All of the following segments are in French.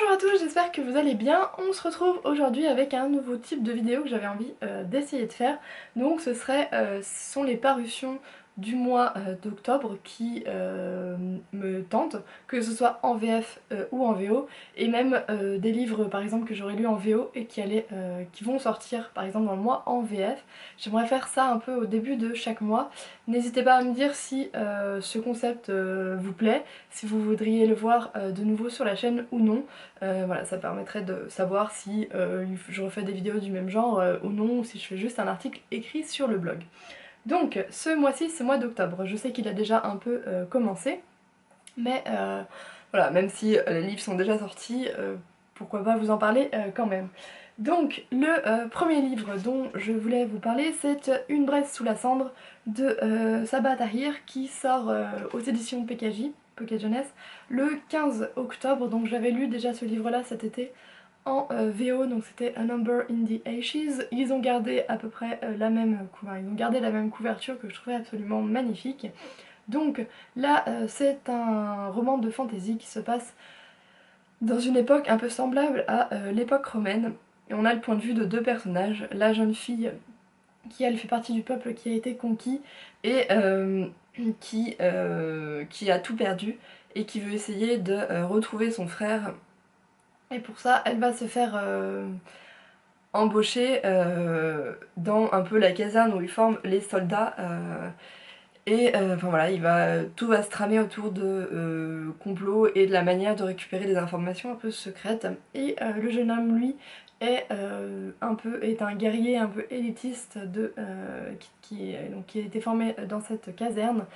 Bonjour à tous, j'espère que vous allez bien. On se retrouve aujourd'hui avec un nouveau type de vidéo que j'avais envie d'essayer de faire. Donc ce sont les parutions du mois d'octobre qui me tentent, que ce soit en VF ou en VO, et même des livres par exemple que j'aurais lus en VO et qui vont sortir par exemple dans le mois en VF. J'aimerais faire ça un peu au début de chaque mois. N'hésitez pas à me dire si ce concept vous plaît, si vous voudriez le voir de nouveau sur la chaîne ou non. Voilà, ça permettrait de savoir si je refais des vidéos du même genre ou non, ou si je fais juste un article écrit sur le blog. Donc ce mois-ci, c'est mois d'octobre. Je sais qu'il a déjà un peu commencé, mais voilà, même si les livres sont déjà sortis, pourquoi pas vous en parler quand même. Donc le premier livre dont je voulais vous parler, c'est Une braise sous la cendre de Sabaa Tahir qui sort aux éditions PKJ, Pocket Jeunesse, le 15 octobre. Donc j'avais lu déjà ce livre-là cet été en VO, donc c'était A Number in the Ashes. Ils ont gardé à peu près la même couverture que je trouvais absolument magnifique. Donc là, c'est un roman de fantasy qui se passe dans une époque un peu semblable à l'époque romaine. Et on a le point de vue de deux personnages, la jeune fille qui elle fait partie du peuple qui a été conquis et qui a tout perdu et qui veut essayer de retrouver son frère. Et pour ça, elle va se faire embaucher dans un peu la caserne où ils forment les soldats. Enfin voilà, tout va se tramer autour de complots et de la manière de récupérer des informations un peu secrètes. Et le jeune homme, lui, est un guerrier un peu élitiste qui a été formé dans cette caserne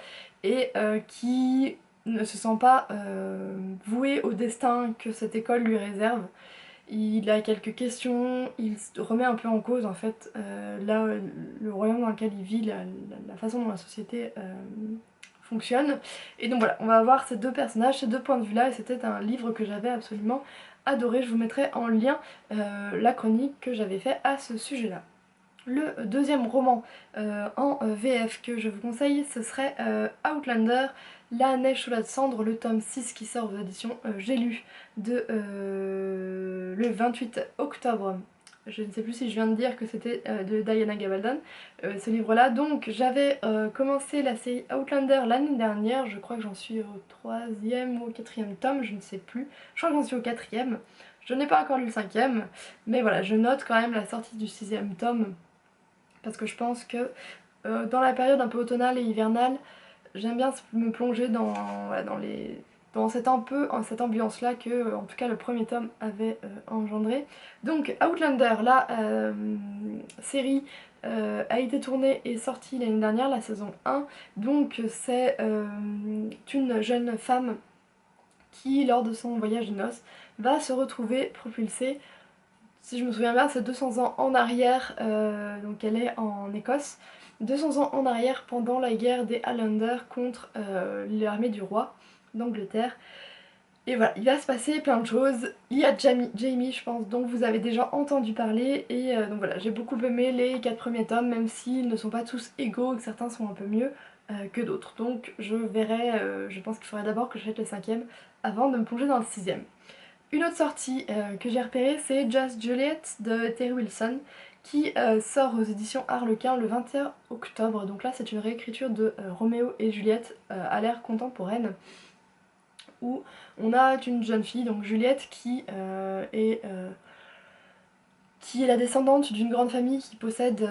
et qui ne se sent pas voué au destin que cette école lui réserve. Il a quelques questions, il se remet un peu en cause en fait là, le royaume dans lequel il vit, la façon dont la société fonctionne. Et donc voilà, on va avoir ces deux personnages, ces deux points de vue là, et c'était un livre que j'avais absolument adoré. Je vous mettrai en lien la chronique que j'avais fait à ce sujet là. Le deuxième roman en VF que je vous conseille, ce serait Outlander, La neige sous la cendre, le tome 6 qui sort aux éditions J'ai lu le 28 octobre. Je ne sais plus si je viens de dire que c'était de Diana Gabaldon, ce livre-là. Donc j'avais commencé la série Outlander l'année dernière, je crois que j'en suis au troisième ou au quatrième tome, je ne sais plus. Je crois que j'en suis au quatrième. Je n'ai pas encore lu le cinquième, mais voilà, je note quand même la sortie du sixième tome parce que je pense que dans la période un peu automnale et hivernale, j'aime bien me plonger dans cette ambiance là que en tout cas le premier tome avait engendré. Donc Outlander, la série a été tournée et sortie l'année dernière, la saison 1. Donc c'est une jeune femme qui lors de son voyage de noces va se retrouver propulsée, si je me souviens bien, c'est 200 ans en arrière, donc elle est en Écosse, 200 ans en arrière pendant la guerre des Highlanders contre l'armée du roi d'Angleterre. Et voilà, il va se passer plein de choses. Il y a Jamie, je pense, dont vous avez déjà entendu parler. Et donc voilà, j'ai beaucoup aimé les 4 premiers tomes, même s'ils ne sont pas tous égaux et que certains sont un peu mieux que d'autres. Donc je verrai, je pense qu'il faudrait d'abord que je fasse le cinquième avant de me plonger dans le sixième. Une autre sortie que j'ai repérée, c'est Just Juliet de Terry Wilson qui sort aux éditions Harlequin le 21 octobre. Donc là c'est une réécriture de Roméo et Juliette à l'ère contemporaine où on a une jeune fille, donc Juliette, qui est la descendante d'une grande famille qui possède,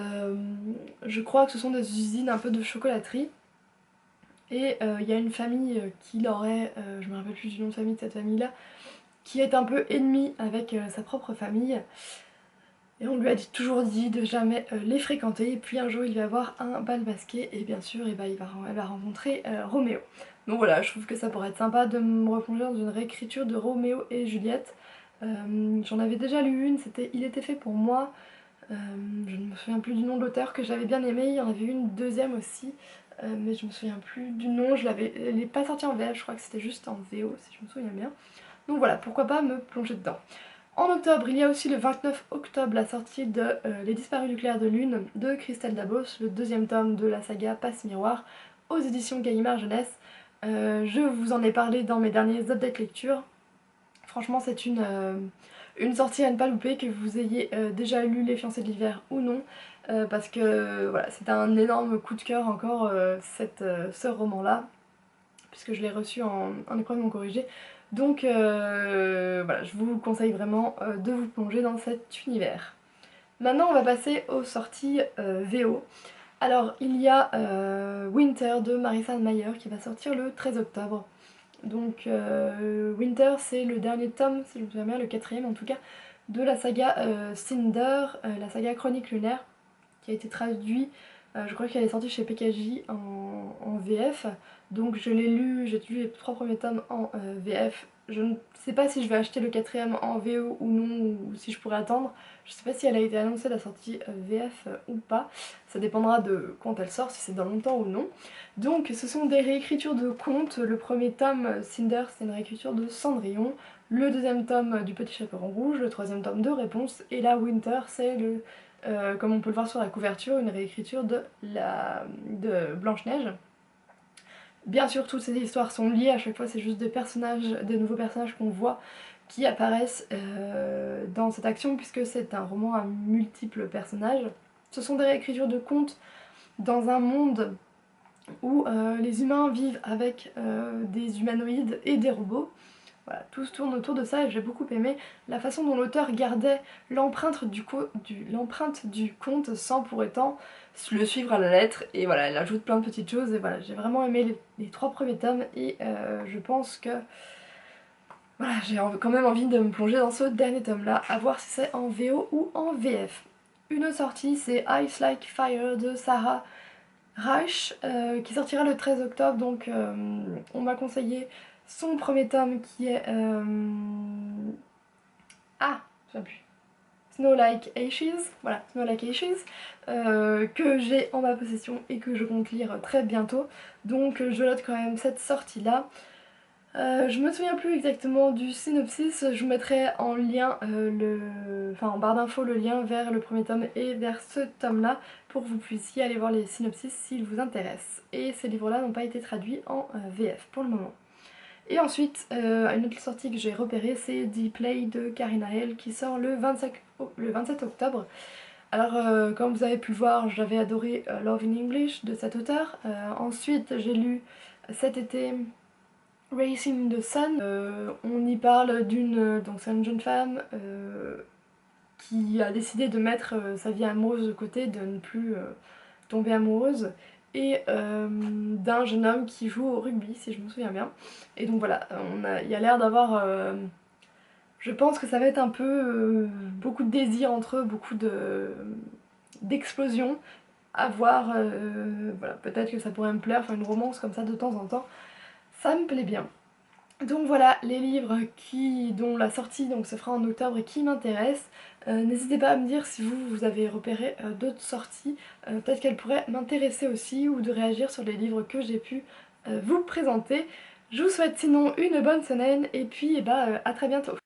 je crois que ce sont des usines un peu de chocolaterie. Et il y a une famille qui l'aurait, je me rappelle plus du nom de famille de cette famille-là, qui est un peu ennemie avec sa propre famille. Et on lui a toujours dit de jamais les fréquenter. Et puis un jour il va avoir un bal masqué et bien sûr elle va rencontrer Roméo. Donc voilà, je trouve que ça pourrait être sympa de me replonger dans une réécriture de Roméo et Juliette. J'en avais déjà lu une, c'était Il était fait pour moi. Je ne me souviens plus du nom de l'auteur que j'avais bien aimé. Il y en avait une deuxième aussi, mais je me souviens plus du nom. Elle n'est pas sortie en VF, je crois que c'était juste en VO si je me souviens bien. Donc voilà, pourquoi pas me plonger dedans. En octobre, il y a aussi le 29 octobre la sortie de Les Disparus du clair de lune de Christelle Dabos, le deuxième tome de la saga Passe Miroir aux éditions Gallimard Jeunesse. Je vous en ai parlé dans mes derniers updates lecture. Franchement c'est une sortie à ne pas louper, que vous ayez déjà lu Les Fiancés de l'hiver ou non, parce que voilà, c'est un énorme coup de cœur encore ce roman-là, puisque je l'ai reçu en épreuve non corrigée. Donc voilà, je vous conseille vraiment de vous plonger dans cet univers. Maintenant on va passer aux sorties VO. Alors il y a Winter de Marissa Mayer qui va sortir le 13 octobre. Donc Winter c'est le dernier tome, si je me souviens bien, le quatrième en tout cas, de la saga Cinder, la saga Chronique lunaire, qui a été traduit, je crois qu'elle est sortie chez PKJ en VF, donc je l'ai lu, j'ai lu les 3 premiers tomes en VF. Je ne sais pas si je vais acheter le quatrième en VO ou non, ou si je pourrais attendre. Je sais pas si elle a été annoncée la sortie VF ou pas, ça dépendra de quand elle sort, si c'est dans longtemps ou non. Donc ce sont des réécritures de contes. Le premier tome, Cinder, c'est une réécriture de Cendrillon, le deuxième tome du Petit Chaperon Rouge, le troisième tome de Réponse, et là Winter c'est comme on peut le voir sur la couverture, une réécriture de Blanche-Neige. Bien sûr, toutes ces histoires sont liées, à chaque fois c'est juste des personnages, des nouveaux personnages qu'on voit qui apparaissent dans cette action, puisque c'est un roman à multiples personnages. Ce sont des réécritures de contes dans un monde où les humains vivent avec des humanoïdes et des robots. Voilà, tout se tourne autour de ça et j'ai beaucoup aimé la façon dont l'auteur gardait l'empreinte du conte sans pour autant le suivre à la lettre, et voilà, elle ajoute plein de petites choses, et voilà, j'ai vraiment aimé les 3 premiers tomes, et je pense que voilà, j'ai quand même envie de me plonger dans ce dernier tome là, à voir si c'est en VO ou en VF. Une autre sortie, c'est Ice Like Fire de Sarah Reich, qui sortira le 13 octobre, donc on m'a conseillé son premier tome qui est... Ah, je sais plus. Snow Like Ashes, voilà, Snow Like Ashes, que j'ai en ma possession et que je compte lire très bientôt, donc je note quand même cette sortie-là. Je me souviens plus exactement du synopsis, je vous mettrai en lien, en barre d'infos, le lien vers le premier tome et vers ce tome-là pour que vous puissiez aller voir les synopsis s'ils vous intéressent. Et ces livres-là n'ont pas été traduits en VF pour le moment. Et ensuite, une autre sortie que j'ai repérée, c'est The Play de Karina Hill qui sort le 27 octobre. Alors, comme vous avez pu le voir, j'avais adoré Love in English de cet auteur. Ensuite, j'ai lu cet été Racing the Sun. On y parle donc c'est une jeune femme qui a décidé de mettre sa vie amoureuse de côté, de ne plus tomber amoureuse, et d'un jeune homme qui joue au rugby, si je me souviens bien. Et donc voilà, il y a l'air d'avoir... je pense que ça va être un peu beaucoup de désir entre eux, beaucoup d'explosions à voir. Voilà, peut-être que ça pourrait me plaire, faire une romance comme ça de temps en temps. Ça me plaît bien. Donc voilà les livres dont la sortie donc, se fera en octobre et qui m'intéressent. N'hésitez pas à me dire si vous avez repéré d'autres sorties, peut-être qu'elles pourraient m'intéresser aussi, ou de réagir sur les livres que j'ai pu vous présenter. Je vous souhaite sinon une bonne semaine et puis à très bientôt.